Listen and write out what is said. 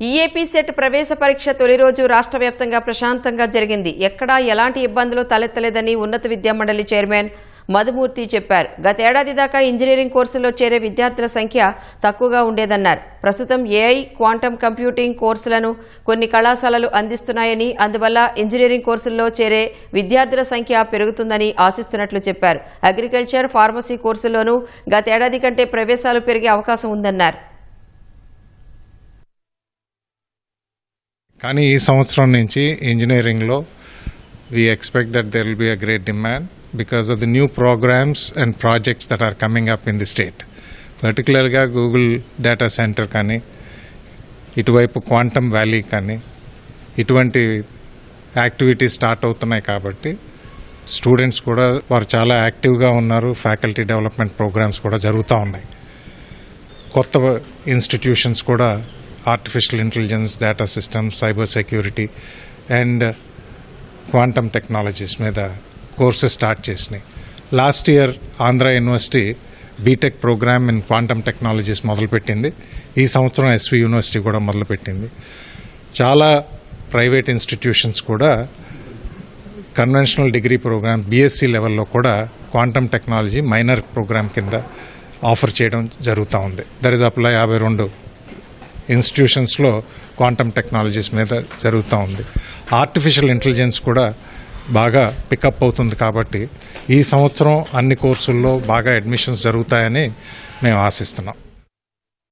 EAP set ప్రవేశ పరీక్ష తొలి రోజు రాష్ట్ర వ్యాప్తంగా ప్రశాంతంగా జరిగింది. ఎక్కడా ఎలాంటి ఇబ్బందులు తలెత్తలేదని ఉన్నత విద్యామండలి చైర్మన్ మధుమూర్తి చెప్పారు. గతేడాది దాకా ఇంజనీరింగ్ కోర్సుల్లో చేరే విద్యార్థుల సంఖ్య తక్కువగా ఉండేదన్నారు. ప్రస్తుతం ఏఐ, క్వాంటమ్ కంప్యూటింగ్ కోర్సులను కొన్ని కళాశాలలు అందిస్తున్నాయని, అందువల్ల ఇంజనీరింగ్ కోర్సుల్లో చేరే విద్యార్థుల సంఖ్య పెరుగుతుందని ఆశిస్తున్నట్లు చెప్పారు. అగ్రికల్చర్, ఫార్మసీ కోర్సుల్లోనూ గతేడాది కంటే ప్రవేశాలు పెరిగే అవకాశం ఉందన్నారు. కానీ ఈ సంవత్సరం నుంచి ఇంజనీరింగ్లో we expect that there will be a great demand because of the new programmes and projects that are coming up in the state. పర్టికులర్గా గూగుల్ డేటా సెంటర్ కానీ, ఇటువైపు క్వాంటమ్ వ్యాలీ కానీ, ఇటువంటి యాక్టివిటీస్ స్టార్ట్ అవుతున్నాయి. కాబట్టి స్టూడెంట్స్ కూడా వారు చాలా యాక్టివ్గా ఉన్నారు. ఫ్యాకల్టీ డెవలప్మెంట్ ప్రోగ్రామ్స్ కూడా జరుగుతూ ఉన్నాయి. కొత్త ఇన్స్టిట్యూషన్స్ కూడా artificial intelligence, data systems, cyber security and quantum technologies మీద కోర్సెస్ స్టార్ట్ చేసినాయి. Last year Andhra university BTech programme in quantum technologies మొదలుపెట్టింది. ఈ సంవత్సరం ఎస్వి యూనివర్సిటీ కూడా మొదలుపెట్టింది. చాలా ప్రైవేట్ ఇన్స్టిట్యూషన్స్ కూడా కన్వెన్షనల్ డిగ్రీ ప్రోగ్రామ్ బీఎస్సీ లెవెల్లో కూడా క్వాంటమ్ టెక్నాలజీ మైనర్ ప్రోగ్రామ్ కింద ఆఫర్ చేయడం జరుగుతూ ఉంది. దరిదాపులా 52 ఇన్స్టిట్యూషన్స్లో క్వాంటమ్ టెక్నాలజీస్ మీద జరుగుతూ ఉంది. ఆర్టిఫిషియల్ ఇంటెలిజెన్స్ కూడా బాగా పికప్ అవుతుంది. కాబట్టి ఈ సంవత్సరం అన్ని కోర్సుల్లో బాగా అడ్మిషన్స్ జరుగుతాయని మేము ఆశిస్తున్నాం.